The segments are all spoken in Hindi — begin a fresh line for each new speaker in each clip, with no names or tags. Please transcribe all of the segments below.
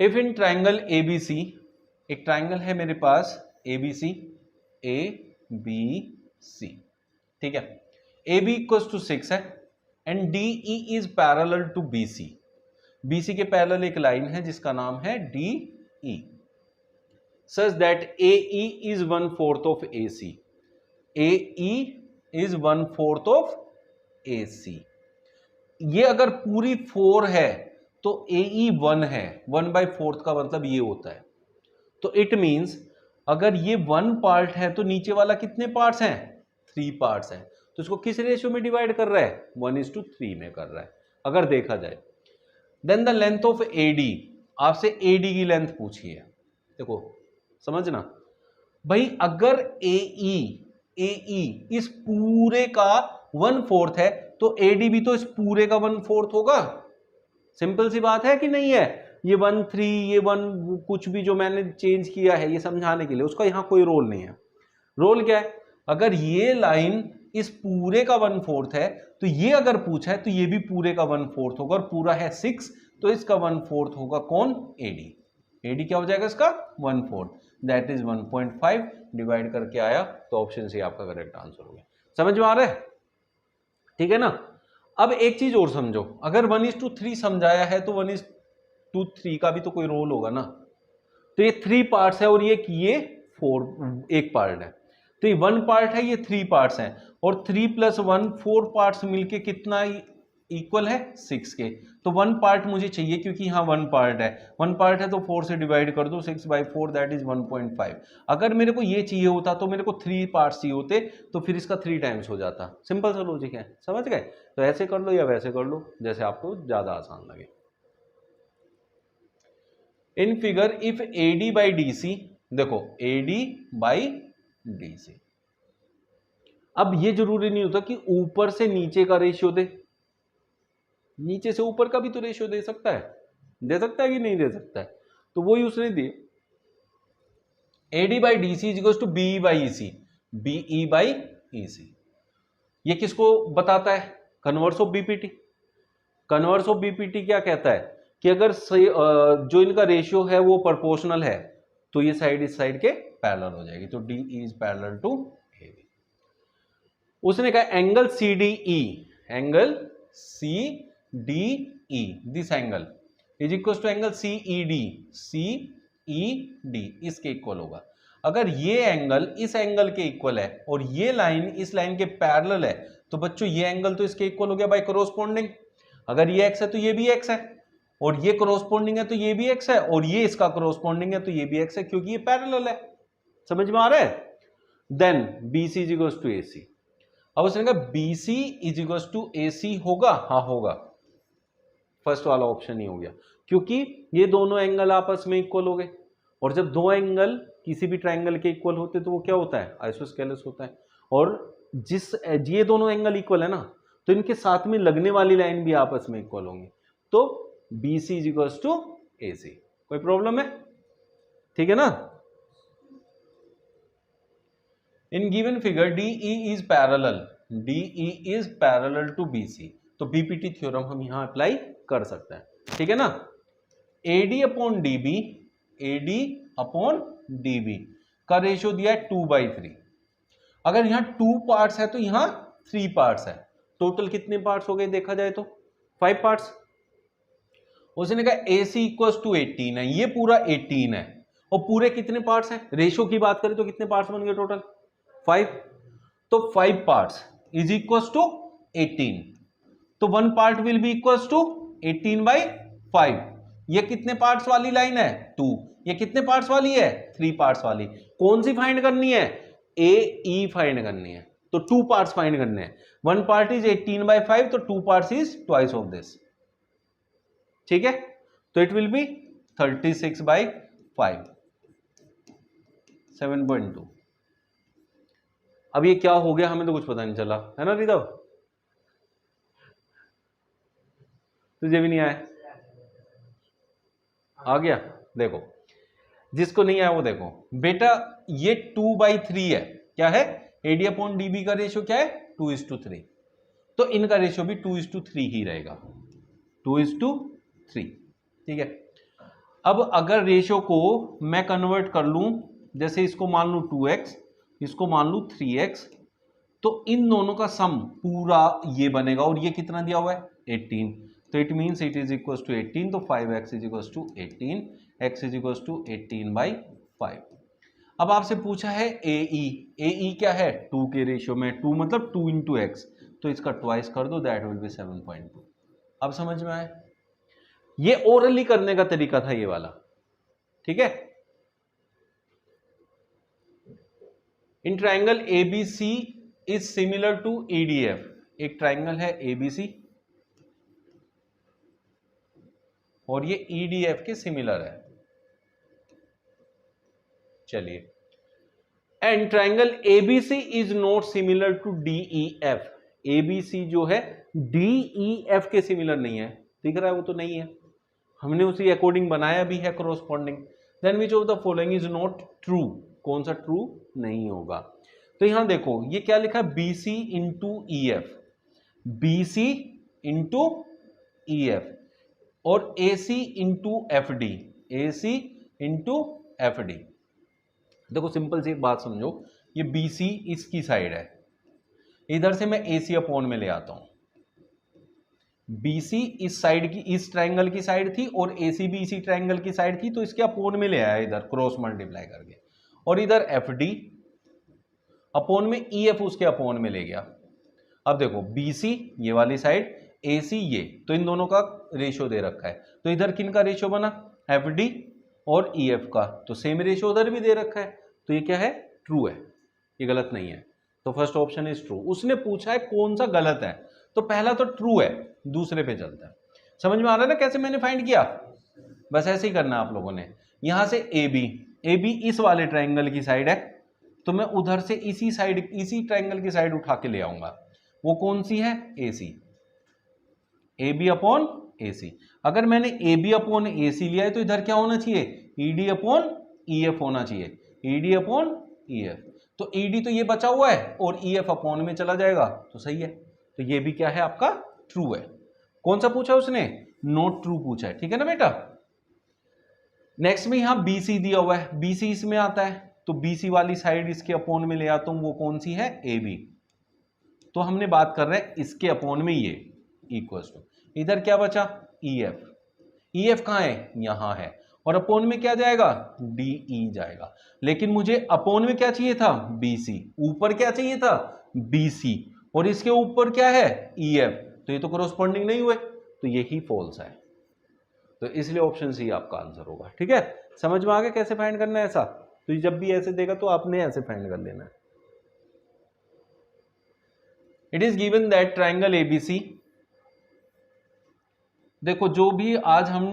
इफ इन ट्राइंगल एबीसी, एक ट्राइंगल है मेरे पास एबीसी, ए बी सी, ठीक है, ए बी इक्वल टू 6 है and D E is parallel to B C, B C के पैरेलल एक लाइन है जिसका नाम है D E, such that A E is 1/4 of A C, A E is 1/4 of A C. ये अगर पूरी 4 है तो ए ई 1 है, 1/4 का मतलब ये होता है। तो इट मींस अगर ये 1 पार्ट है तो नीचे वाला कितने पार्ट्स हैं? 3 पार्ट्स हैं। तो इसको किस रेशियो में डिवाइड कर रहा है? 1:3 में कर रहा है अगर देखा जाए। Then the length of AD, आपसे एडी की लेंथ पूछी है। देखो समझना भाई, अगर ए इस पूरे का 1/4 है तो एडी भी तो इस पूरे का 1/4 होगा। सिंपल सी बात है कि नहीं है? ये 1 3 ये 1 कुछ भी जो मैंने चेंज किया है ये समझाने के लिए, उसका यहां कोई रोल नहीं है। रोल क्या है? अगर ये लाइन इस पूरे का 1/4 है तो ये अगर पूछा है तो ये भी पूरे का 1/4 होगा, और पूरा है 6 तो इसका 1/4 होगा कौन? एडी। एडी क्या हो जाएगा इसका? 1/4, दैट इज 1.5। डिवाइड करके आया तो ऑप्शन सी आपका करेक्ट आंसर हो गया। समझ में आ रहा है? ठीक है ना। अब एक चीज और समझो, अगर 1:3 समझाया है तो 1:3 का भी तो कोई रोल होगा ना। तो ये 3 पार्ट्स है और ये 4 एक पार्ट है, तो ये 1 पार्ट है, ये 3 पार्ट्स हैं, और 3 + 1 4 पार्ट्स मिलके कितना इक्वल है? 6 के। तो 1 पार्ट मुझे चाहिए क्योंकि यहाँ 1 पार्ट है, 1 पार्ट है तो 4 से डिवाइड कर दो, 6/4 दैट इज 1.5। अगर मेरे को ये चाहिए होता तो मेरे को 3 पार्ट्स चाहिए होते, तो फिर इसका 3 टाइम्स हो जाता। सिंपल सा लॉजिक है, समझ गए? तो ऐसे कर लो या वैसे कर लो, जैसे आपको ज्यादा आसान लगे। In figure if AD by DC, देखो AD by DC, अब ये जरूरी नहीं होता कि ऊपर से नीचे का रेशियो दे, नीचे से ऊपर का भी तो रेशियो दे सकता है। दे सकता है कि नहीं दे सकता है? तो वही उसने दिए, AD by DC equals to BE by EC, BE by EC। ये किसको बताता है? Converse of BPT. Converse of BPT क्या कहता है कि अगर जो इनका रेशियो है वो प्रोपोर्शनल है तो ये साइड इस साइड के पैरेलल हो जाएगी, तो DE is parallel to AB। उसने कहा angle CDE, angle CDE, this angle is equal to angle CED, CED इसके इक्वल होगा। अगर ये एंगल इस एंगल के इक्वल है और ये लाइन इस लाइन के पैरेलल है तो बच्चों ये एंगल तो इसके इक्वल हो गया बाय कोरोस्पोंडिंग। अगर ये x है तो ये भी x है, और ये कोरोस्पोंडिंग है तो ये भी x है, और ये इसका कोरोस्पोंडिंग है तो ये भी x है, क्योंकि ये पैरेलल है। समझ में आ रहा है? Then BC is equal to AC। अब उसने कहा BC is equal to AC होगा? हाँ होगा, फर्स्ट वाला ऑप्शन ही हो गया, क्योंकि ये दोनों एंगल आपस में इक्वल हो गए, और जब दो एंगल किसी भी ट्राइंगल के इक्वल होते तो वो क्या होता है? आइसोस्केलस होता है। और जिस ये दोनों एंगल इक्वल है ना, तो इनके साथ में लगने वाली लाइन भी आपस में इक्वल होंगी, तो BC is equal to AC। कोई प्रॉब्लम है? ठीक है ना। In given figure DE is parallel, DE is parallel to BC, तो बीपीटी थ्योरम हम यहां अप्लाई कर सकते हैं। ठीक है ना। AD upon DB, AD upon DB का रेशियो दिया है 2/3। अगर यहां 2 पार्ट्स है तो यहां 3 पार्ट्स है, टोटल कितने पार्ट्स हो गए देखा जाए तो? 5 पार्ट्स। उसने कहा AC इक्वल्स टू 18 है, ये पूरा 18 है, और पूरे कितने पार्ट्स हैं? रेशियो की बात करें तो कितने पार्ट्स बन गए टोटल? 5। तो 5 पार्ट्स इज इक्वल्स टू 18, तो 1 part will be equals to 18/5। ये कितने पार्ट्स वाली लाइन है? 2। ये कितने पार्ट्स वाली है? 3 पार्ट्स वाली। कौन सी फाइंड करनी है? AE फाइंड करनी है, तो 2 पार्ट्स फाइंड करने हैं। 1 पार्ट इज 18/5, तो 2 parts is twice of this. ठीक है, तो इट विल बी 36/5, 7.2। अब ये क्या हो गया हमें तो कुछ पता नहीं चला, है ना रिदव? तुझे भी नहीं आया? आ गया? देखो, जिसको नहीं आया वो देखो बेटा, ये 2/3 है। क्या है? AD अपॉन DB का रेशियो क्या है? 2:3, तो इनका रेशियो भी 2:3 ही रहेगा, 2:3। ठीक है। अब अगर रेशियो को मैं कन्वर्ट कर लूं, जैसे इसको मान लूं 2x, इसको मान लूं 3x, तो इन दोनों का सम पूरा ये बनेगा, और ये कितना दिया हुआ है 18, तो it means it is equal to 18, तो 5x is equal to 18, x is equal to 18/5। अब आपसे पूछा है AE क्या है 2 के रेशियो में, 2 मतलब 2 इंटू एक्स, तो इसका ट्वाइस कर दो, दैट विल बी 7.2। अब समझ में आए, ये ओरली करने का तरीका था ये वाला, ठीक है। In triangle ABC is similar to EDF, एक ट्राइंगल है ABC और ये EDF के सिमिलर है। चलिए, and triangle ABC is not similar to DEF, ABC जो है DEF के सिमिलर नहीं है, दिख रहा है वो तो नहीं है, हमने उसी अकॉर्डिंग बनाया भी है corresponding. Then which of the following is not true, कौन सा ट्रू नहीं होगा। तो यहां देखो ये क्या लिखा है BC into EF, BC into EF और AC into FD, AC into FD। देखो सिंपल सी एक बात समझो, ये BC इसकी साइड है, इधर से मैं AC अपॉन में ले आता हूं, BC इस साइड की, इस ट्राइंगल की साइड थी और AC भी इसी ट्राइंगल की साइड थी, तो इसके अपॉन में ले आया इधर क्रॉस मल्टीप्लाई करके, और इधर FD अपॉन में EF उसके अपॉन में ले गया। अब देखो BC ये वाली साइड, AC ये, तो इन दोनों का रेशियो दे रखा है, तो इधर किन का रेशियो बना FD और EF का, तो सेम रेशियो उधर भी दे रखा है, तो ये क्या है ट्रू है, ये गलत नहीं है, तो फर्स्ट ऑप्शन इज ट्रू। उसने पूछा है कौन सा गलत है, तो पहला तो ट्रू है, दूसरे पे चलता है। समझ में आ रहा है ना कैसे मैंने फाइंड किया, बस ऐसे ही करना आप लोगों ने। यहां से AB इस वाले ट्राइंगल की साइड है, तो मैं उधर से इसी साइड, इसी ट्राइंगल की साइड उठा के ले आऊंगा, वो कौन सी है AC, AB अपॉन AC। अगर मैंने AB अपॉन AC लिया है तो इधर क्या होना चाहिए ED अपॉन EF होना चाहिए, ED अपॉन EF, तो ED तो ये बचा हुआ है और EF अपॉन में चला जाएगा, तो सही है, तो ये भी क्या है आपका ट्रू है। कौन सा पूछा उसने, नॉट ट्रू पूछा है, ठीक है ना बेटा। नेक्स्ट में यहां BC दिया हुआ है, BC इसमें आता है, तो BC वाली साइड इसके अपॉन में ले आता हूं, वो कौन सी है AB, तो हमने बात कर रहे हैं इसके अपॉन में ये इक्वल्स टू, इधर क्या बचा EF कहां है यहां है, और अपॉन में क्या जाएगा DE जाएगा, लेकिन मुझे अपॉन में क्या चाहिए था BC, ऊपर क्या चाहिए था BC, और इसके ऊपर क्या है EF, तो ये तो कॉरस्पॉन्डिंग नहीं हुए, तो यही फॉल्स है, तो इसलिए ऑप्शन सी आपका आंसर होगा। ठीक है, समझ में आ गया कैसे फाइंड करना है ऐसा, तो जब भी ऐसे देगा तो आपने ऐसे फाइंड कर लेना है। It is given that triangle ABC, देखो जो भी आज हम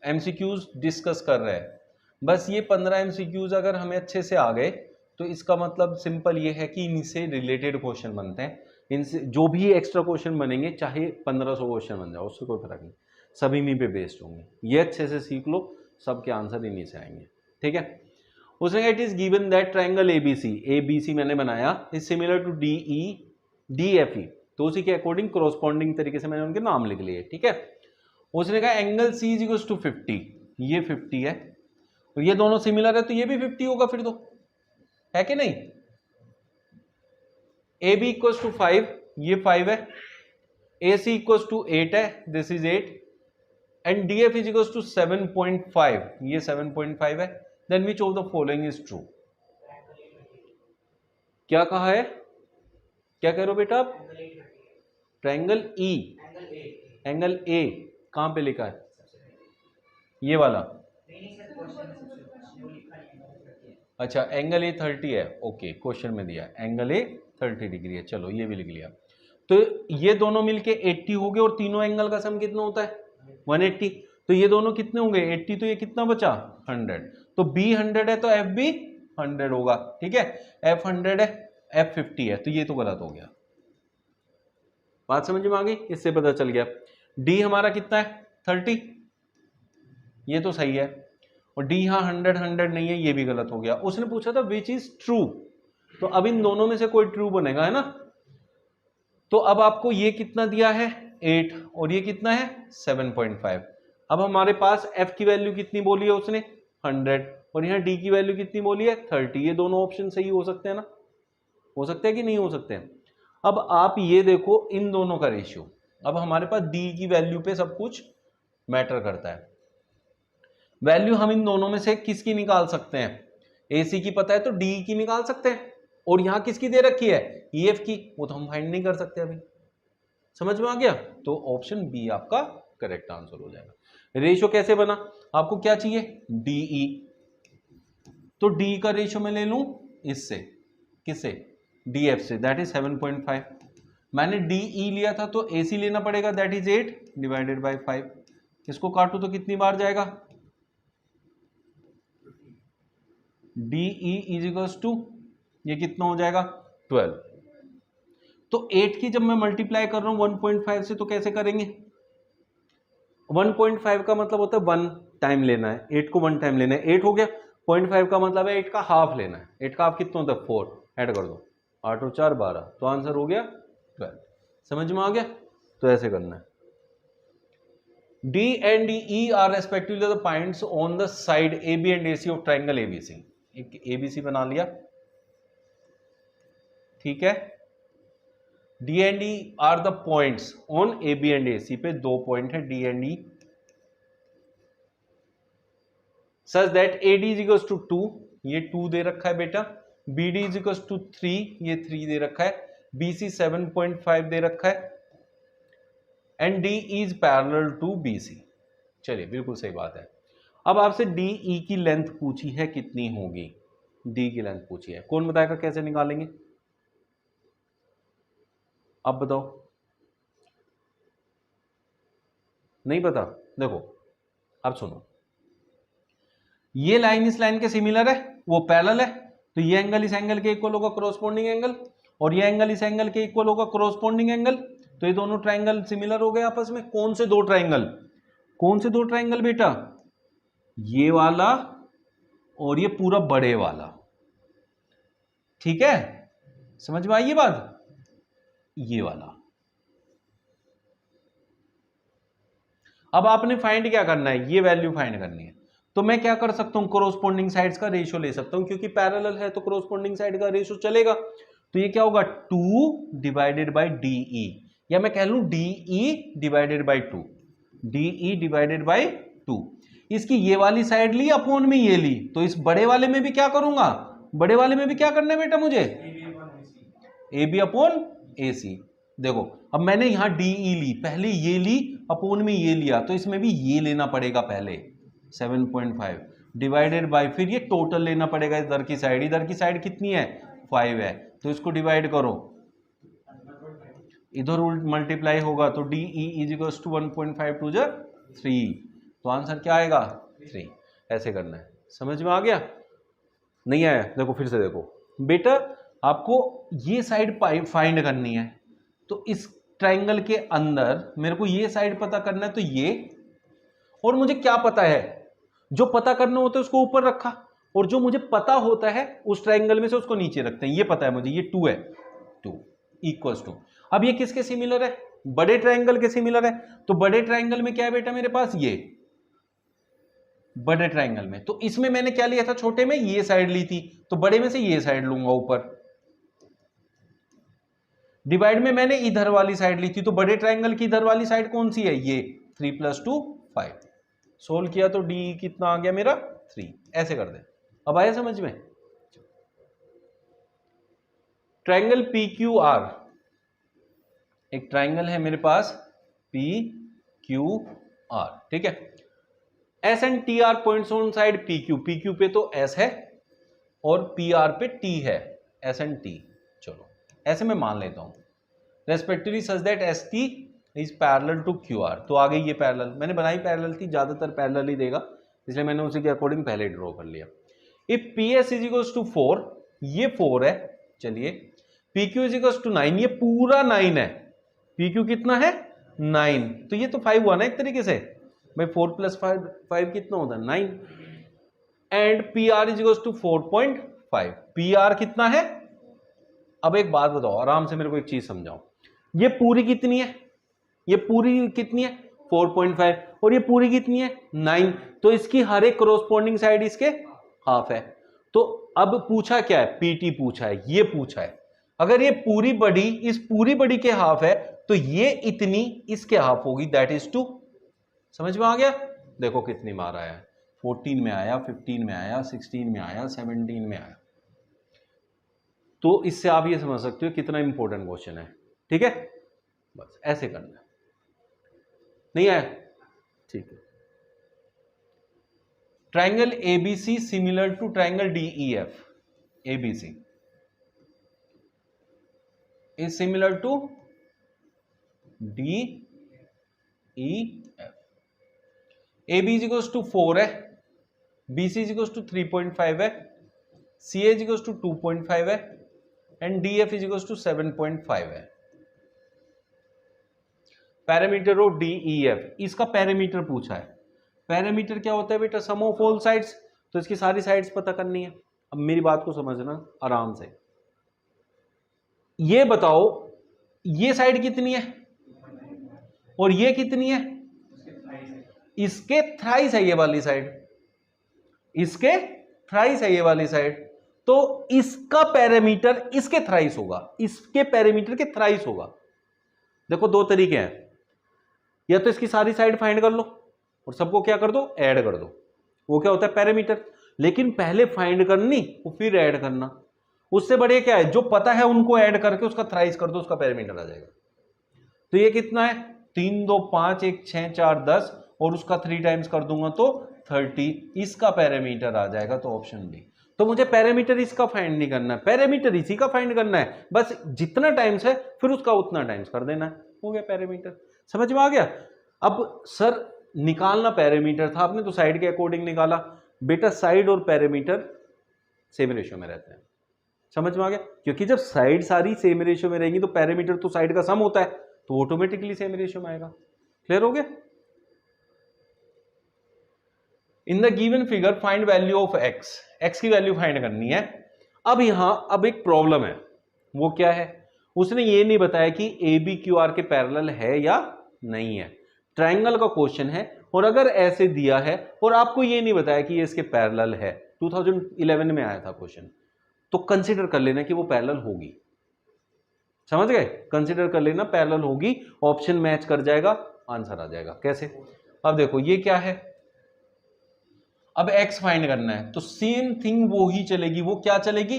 MCQs डिस्कस कर रहे हैं, बस ये 15 MCQs अगर हमें अच्छे से आ गए तो इसका मतलब सिंपल ये है कि इनसे रिलेटेड क्वेश्चन बनते हैं, इनसे जो भी एक्स्ट्रा क्वेश्चन बनेंगे चाहे 1500 क्वेश्चन बन जाए उससे कोई फर्क नहीं, सभी में पे बेस्ड होंगे, ये अच्छे से सीख लो, सबके आंसर इन्हीं से आएंगे। ठीक है, उसने कहा it is given that triangle ABC मैंने बनाया इज सिमिलर टू DFE, तो उसी के अकॉर्डिंग कोरोस्पोंडिंग तरीके से मैंने उनके नाम लिख लिए। ठीक है, उसने कहा angle C is equal to 50, ये 50 है और ये दोनों सिमिलर है तो ये भी 50 होगा, फिर तो है कि नहीं। AB इक्वल टू 5, ये 5 है, AC इक्वल टू 8 है, this is 8, and DF is equal to 7.5, ये 7.5 है, then which of the following is true. क्या कहा है, क्या कह रहे हो बेटा आप, ट्राइंगल E, एंगल A कहां पे लिखा है, ये वाला, अच्छा एंगल A 30 है, ओके क्वेश्चन में दिया एंगल A 30 डिग्री है, चलो ये भी लिख लिया। तो ये दोनों मिलके 80 हो गए और तीनों एंगल का सम कितना होता है 180, तो ये दोनों कितने होंगे 80, तो ये कितना बचा 100, तो B 100 है तो F भी 100 होगा। ठीक है, F 100 है, F 50 है, तो ये तो गलत हो गया, बात समझ में आ गई, इससे पता चल गया। D हमारा कितना है 30, ये तो सही है, और D यहाँ 100 नहीं है, ये भी गलत हो गया। उसने पूछा था विच इज ट्रू, तो अब इन दोनों में से कोई ट्रू बनेगा, है ना। तो अब आपको ये कितना दिया है 8 और ये कितना है 7.5, अब हमारे पास f की वैल्यू कितनी बोली है उसने 100 और यहाँ d की वैल्यू कितनी बोली है 30। ये दोनों ऑप्शन सही हो सकते हैं ना, हो सकते हैं कि नहीं हो सकते हैं। अब आप ये देखो इन दोनों का रेशियो, अब हमारे पास d की वैल्यू पे सब कुछ मैटर करता है। वैल्यू हम इन दोनों में से किसकी निकाल सकते हैं, AC की पता है तो D की निकाल सकते हैं, और यहां किसकी दे रखी है EF की, वो तो हम फाइंड नहीं कर सकते अभी। समझ में आ गया, तो ऑप्शन बी आपका करेक्ट आंसर हो जाएगा। रेशियो कैसे बना, आपको क्या चाहिए DE, तो D का रेशियो मैं ले लूं इससे, किससे DF से, दैट इज 7.5। मैंने DE लिया था तो AC लेना पड़ेगा, दैट इज 8 डिवाइडेड बाय 5। इसको काटू तो कितनी बार जाएगा, DE इज इक्वल्स टू ये कितना हो जाएगा 12। तो 8 की जब मैं मल्टीप्लाई कर रहा हूं 1.5 से तो कैसे करेंगे, 1.5 का मतलब होता है 1 टाइम लेना है, 8 को 1 टाइम लेना है, 8 हो गया। 0.5 का मतलब है 8 का हाफ लेना है, 8 का हाफ कितना होता है 4, ऐड कर दो 8 और 4 12, तो आंसर हो गया 12। समझ में आ गया, तो ऐसे करना है। D and E are respectively the points on the side AB and AC of triangle ABC। एक ABC बना लिया, ठीक है। D and E are the points on AB and AC पे दो पॉइंट है D and E, such that AD is equals to 2, ये 2 दे रखा है बेटा, BD is equals to 3, ये 3 दे रखा है, BC 7.5 दे रखा है, and D is parallel to BC। चलिए बिल्कुल सही बात है। अब आपसे DE की लेंथ पूछी है कितनी होगी, D की लेंथ पूछी है, कौन बताएगा कैसे निकालेंगे, अब बताओ, नहीं पता, देखो अब सुनो, ये लाइन इस लाइन के सिमिलर है, वो पैरेलल है, तो ये एंगल इस एंगल के इक्वल होगा कॉरस्पॉन्डिंग एंगल, और ये एंगल इस एंगल के इक्वल होगा कॉरस्पॉन्डिंग एंगल, तो ये दोनों ट्राइंगल सिमिलर हो गए आपस में। कौन से दो ट्राइंगल, कौन से दो ट्राइंगल बेटा, ये वाला और ये पूरा बड़े वाला, ठीक है, समझ में आई ये बात, ये वाला। अब आपने फाइंड क्या करना है, ये वैल्यू फाइंड करनी है, तो मैं क्या कर सकता हूं कोरोस्पोंडिंग साइड्स का रेशियो ले सकता हूं, क्योंकि पैरेलल है तो कोरोस्पोंडिंग साइड का रेशियो चलेगा, तो ये क्या होगा 2 डिवाइडेड बाय DE, या मैं कह लूं DE divided by 2, DE divided by 2। इसकी ये वाली साइड ली अपॉन में ये ली, तो इस बड़े वाले में भी क्या करूंगा, बड़े वाले में भी क्या करना है बेटा मुझे, AB अपॉन AC। देखो अब मैंने यहां DE ली, पहले ये ली अपॉन में ये लिया, तो इसमें भी ये लेना पड़ेगा पहले 7.5 डिवाइडेड बाय, फिर ये टोटल लेना पड़ेगा इधर की साइड, इधर की साइड कितनी है 5 है, तो इसको डिवाइड करो, इधर उल्ट मल्टीप्लाई होगा, तो DE is equals to 1.5 to 3, तो आंसर क्या आएगा 3। ऐसे करना है, समझ में आ गया, नहीं आया, देखो फिर से देखो बेटा, आपको ये साइड फाइंड करनी है, तो इस ट्राइंगल के अंदर मेरे को ये साइड पता करना है, तो ये, और मुझे क्या पता है, जो पता करना होता है उसको ऊपर रखा, और जो मुझे पता होता है उस ट्राइंगल में से उसको नीचे रखते हैं, ये पता है मुझे, ये 2 है, 2 इक्वल्स टू, अब ये किसके सिमिलर है, बड़े ट्राइंगल के सिमिलर है, तो बड़े ट्राइंगल में क्या है बेटा मेरे पास, ये बड़े ट्राइंगल में, तो इसमें मैंने क्या लिया था, छोटे में ये साइड ली थी, तो बड़े में से ये साइड लूंगा ऊपर, डिवाइड में मैंने इधर वाली साइड ली थी, तो बड़े ट्राइंगल की इधर वाली साइड कौन सी है, ये 3 + 2 5, सोल्व किया तो D कितना आ गया मेरा 3। ऐसे कर दे, अब आया समझ में। ट्राइंगल PQR, एक ट्राइंगल है मेरे पास PQR, ठीक है, S and TR points on side PQ पे तो S है और PR पे T है, S एंड T, चलो ऐसे मैं मान लेता हूं, respectively such that ST is parallel to QR, तो आ गई ये पैरेलल, मैंने बनाई पैरेलल थी, ज्यादातर पैरेलल ही देगा, इसलिए मैंने उसी के अकॉर्डिंग पहले ड्रॉ कर लिया। If PS is equals to 4, ये 4 है, चलिए PQ इज इक्वल्स टू 9, ये पूरा 9 है, PQ कितना है 9, तो ये तो 5 हुआ ना एक तरीके से, भाई 4 + 5 कितना होता है 9, and PR is equals to 4.5, PR कितना है, अब एक बात बताओ आराम से मेरे को एक चीज समझाओ, ये पूरी कितनी है, ये पूरी कितनी है 4.5 और ये पूरी कितनी है 9, तो इसकी हर एक कोरोस्पोंडिंग साइड इसके हाफ है। तो अब पूछा क्या है, पीटी पूछा है, ये पूछा है। अगर ये पूरी बड़ी इस पूरी बड़ी के हाफ है तो ये इतनी इसके हाफ होगी, दैट इज 2। समझ में आ गया? देखो कितनी बार आया, 14 में आया, 15 में आया, 16 में आया, 17 में आया। तो इससे आप ये समझ सकते हो कितना इंपॉर्टेंट क्वेश्चन है। ठीक है, बस ऐसे करना है। नहीं आया? ठीक है। Triangle ABC similar to triangle DEF. ABC is similar to DEF. AB is equals to 4 है, BC is equals to 3.5 है, CA is equals to 2.5 है and DF is equals to 7.5 है। पैरामीटर ऑफ DEF, इसका पैरामीटर पूछा है। पैरामीटर क्या होता है बेटा? सम ऑफ ऑल साइड्स। तो इसकी सारी साइड्स पता करनी है। अब मेरी बात को समझना आराम से, ये बताओ ये साइड कितनी है और ये कितनी है? इसके थ्राइस है ये वाली साइड, इसके थ्राइस है ये वाली साइड, तो इसका पैरामीटर इसके थ्राइस होगा, इसके पैरामीटर के थ्राइस होगा। देखो दो तरीके हैं, या तो इसकी सारी साइड फाइंड कर लो और सबको क्या कर दो, ऐड कर दो, वो क्या होता है पैरामीटर। लेकिन पहले फाइंड करनी और फिर ऐड करना। उससे बढ़िया क्या है, जो पता है उनको ऐड करके उसका थ्राइस कर दो, उसका पैरामीटर आ जाएगा। तो ये कितना है? 3 2 5 1 6 4 10 और उसका 3 टाइम्स कर दूंगा तो 30, इसका पैरामीटर आ जाएगा। तो ऑप्शन डी। तो मुझे पैरामीटर इसका फाइंड नहीं करना है, पैरामीटर इसी का फाइंड करना है, बस जितना टाइम्स है फिर उसका उतना टाइम्स कर देना है, हो गया पैरामीटर। समझ में आ गया? अब सर निकालना पैरामीटर था, आपने तो साइड के अकॉर्डिंग निकाला। बेटा साइड और पैरामीटर सेम रेशियो में रहते हैं। समझ में आ गया? क्योंकि जब साइड सारी सेम रेशियो में रहेंगी तो पैरामीटर तो साइड का सम होता है, तो ऑटोमेटिकली सेम रेशियो में आएगा। क्लियर हो गया? इन the given figure find value of x, x की वैल्यू फाइंड करनी है। अब यहां एक प्रॉब्लम है, वो क्या है? उसने ये नहीं बताया कि ए बी क्यू आर के पैरेलल है या नहीं है। ट्राइंगल का क्वेश्चन है और अगर ऐसे दिया है और आपको ये नहीं बताया कि ये इसके पैरेलल है, 2011 में आया था क्वेश्चन, तो कंसीडर कर लेना कि वो पैरेलल होगी। समझ गए? कंसीडर कर लेना पैरेलल होगी, ऑप्शन मैच कर जाएगा, आंसर आ जाएगा। कैसे? अब देखो ये क्या है, अब x फाइंड करना है, तो सेम थिंग वो ही चलेगी। वो क्या चलेगी?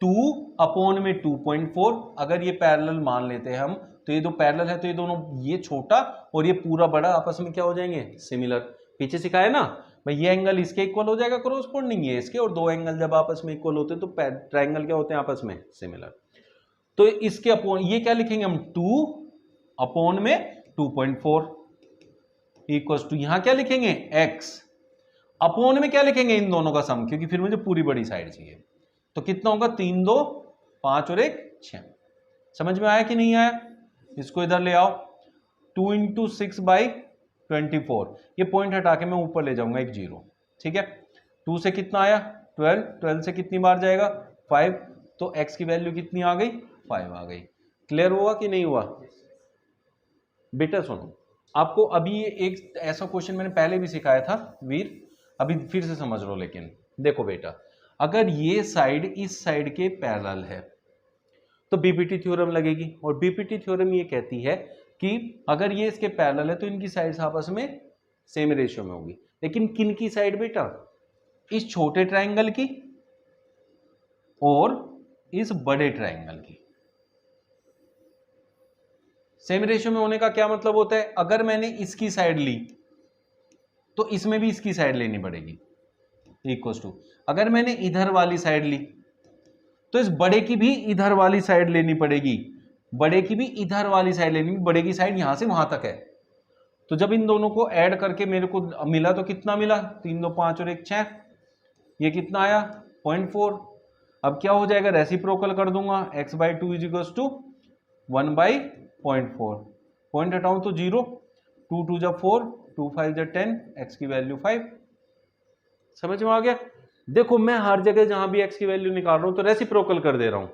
2 अपॉन में 2.4। अगर ये पैरेलल मान लेते हैं हम, तो ये दो पैरेलल है, तो ये दोनों, ये छोटा और ये पूरा बड़ा आपस में क्या हो जाएंगे? सिमिलर। पीछे सिखाया ना भाई, ये एंगल इसके इक्वल हो जाएगा कोरोस्पोंडिंग, ये इसके, और दो एंगल जब आपस में इक्वल होते हैं तो ट्राइंगल क्या होते हैं? आपस में सिमिलर। तो इसके अपॉन ये क्या लिखेंगे हम? 2 अपॉन में 2.4 इक्वल टू, यहां क्या लिखेंगे? x अपॉन में क्या लिखेंगे? इन दोनों का सम, क्योंकि फिर मुझे पूरी बड़ी साइड चाहिए। तो कितना होगा? 3 2 5 और 1 6। समझ में आया कि नहीं आया? इसको इधर ले आओ, 2 इंटू 6/24। ये पॉइंट हटा के मैं ऊपर ले जाऊंगा एक 0। ठीक है, 2 से कितना आया? 12, 12 से कितनी बार जाएगा? 5। तो x की वैल्यू कितनी आ गई? 5 आ गई। क्लियर हुआ कि नहीं हुआ? बेटा सुनो, आपको अभी एक ऐसा क्वेश्चन मैंने पहले भी सिखाया था वीर, अभी फिर से समझ लो। लेकिन देखो बेटा, अगर ये साइड इस साइड के पैरेलल है तो बीपीटी थ्योरम लगेगी, और बीपीटी थ्योरम ये कहती है कि अगर ये इसके पैरेलल है तो इनकी साइड्स आपस में सेम रेशियो में होगी। लेकिन किन की साइड बेटा? इस छोटे ट्राइंगल की और इस बड़े ट्राइंगल की। सेम रेशियो में होने का क्या मतलब होता है? अगर मैंने इसकी साइड ली तो इसमें भी इसकी साइड लेनी पड़ेगी, इक्वल टू अगर मैंने इधर वाली साइड ली तो इस बड़े की भी इधर वाली साइड लेनी पड़ेगी, बड़े की भी इधर वाली साइड लेनी, बड़े की साइड यहां से वहां तक है। तो जब इन दोनों को ऐड करके मेरे को मिला तो कितना मिला? 3 2 5 और 1 6। ये कितना आया? 0.4। अब क्या हो जाएगा? रेसिप्रोकल कर दूंगा, x/2 = 1/0.4। पॉइंट हटाऊं तो 0, 2 2 जा 4, 2 5 जा 10, x की वैल्यू 5। समझ में आ गया? देखो मैं हर जगह जहां भी x की वैल्यू निकाल रहा हूं तो रेसिप्रोकल कर दे रहा हूं,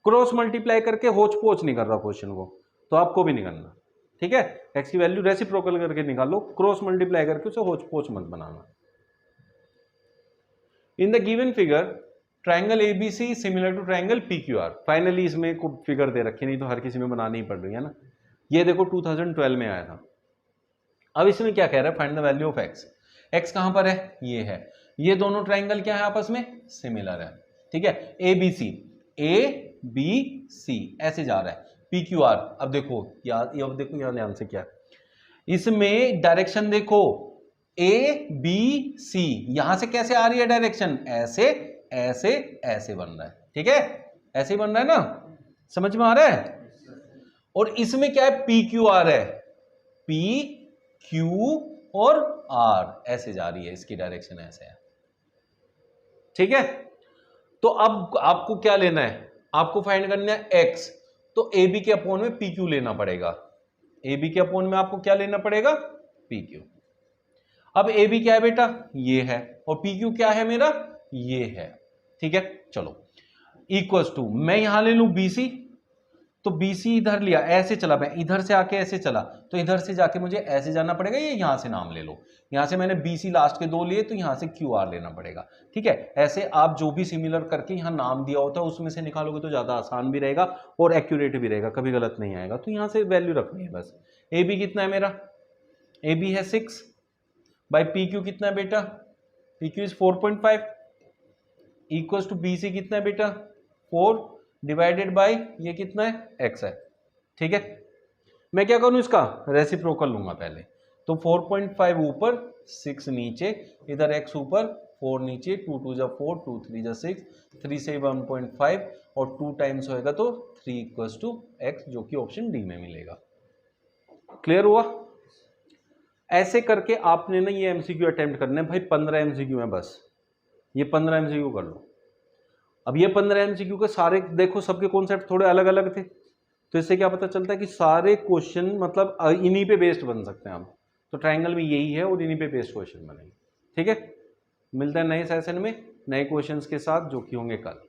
क्रॉस मल्टीप्लाई करके होच पोच नहीं कर रहा क्वेश्चन को, तो आपको भी नहीं करना। ठीक है, x की वैल्यू रेसिप्रोकल करके निकालो, क्रॉस मल्टीप्लाई करके उसे होच पोच मत बनाना। In the given figure triangle ABC similar to triangle PQR. Finally इसमें को फिगर दे रखी, नहीं तो हर किसी में बनानी ही पड़ रही है ना। ये देखो 2012 में आया था। अब इसमें क्या कह रहा है, find the value of x. X कहां पर है, ये है। ये दोनों ट्रायंगल क्या है, आपस में सिमिलर है, ठीक है। ए बी सी ऐसे जा रहा है, पी क्यू आर। अब देखो याद, अब देखो यहां ध्यान से क्या, इसमें डायरेक्शन देखो ए बी सी, यहां से कैसे आ रही है डायरेक्शन, ऐसे ऐसे ऐसे बन रहा है, ठीक है, ऐसे ही बन रहा है ना, समझ में आ रहा है। और इसमें क्या है, पी क्यू आर है, पी क्यू और आर ऐसे जा रही है, इसकी डायरेक्शन ऐसे है, ठीक है। तो अब आपको क्या लेना है, आपको फाइंड करना है एक्स, तो ए बी के अपोन में पी क्यू लेना पड़ेगा। ए बी के अपोन में आपको क्या लेना पड़ेगा, पी क्यू। अब ए बी क्या है बेटा, ये है, और पी क्यू क्या है मेरा, ये है, ठीक है। चलो इक्वल्स टू, मैं यहां ले लूं बी सी, तो बी सी इधर लिया, ऐसे चला, मैं इधर से आके ऐसे चला, तो इधर से जाके मुझे ऐसे जाना पड़ेगा, ये यहां से नाम ले लो, यहां से मैंने बी सी लास्ट के दो लिए, तो यहां से क्यू आर लेना पड़ेगा, ठीक है। ऐसे आप जो भी सिमिलर करके यहां नाम दिया होता है उसमें से निकालोगे तो ज्यादा आसान भी रहेगा और एक्यूरेट भी रहेगा, कभी गलत नहीं आएगा। तो यहां से वैल्यू रखनी है बस। ए बी कितना है मेरा, ए बी है 6 बाई पी क्यू कितना है बेटा, पी क्यू इज 4.5 इक्वल्स टू बी सी कितना है बेटा 4 डिवाइडेड बाय ये कितना है, x है, ठीक है। मैं क्या करूं, इसका रेसिप्रोकल लूंगा पहले, तो 4.5 ऊपर 6 नीचे, इधर x ऊपर 4 नीचे, 2 2 जा 4, 2 3 जा 6, 3 से 1.5 और 2 टाइम्स होएगा तो 3 इक्वल्स टू x, जो कि ऑप्शन डी में मिलेगा। क्लियर हुआ। ऐसे करके आपने ना ये एमसीक्यू अटेम्प्ट करने भाई, 15 एमसीक्यू है बस, ये 15 एमसीक्यू कर लो। अब ये 15 एमसीक्यू के सारे देखो, सबके कॉन्सेप्ट थोड़े अलग अलग थे, तो इससे क्या पता चलता है कि सारे क्वेश्चन मतलब इन्हीं पे बेस्ड बन सकते हैं हम। तो ट्रायंगल में यही है और इन्हीं पे बेस्ड क्वेश्चन बनेंगे, ठीक है। मिलते हैं नए सेशन में नए क्वेश्चंस के साथ, जो कि होंगे कल।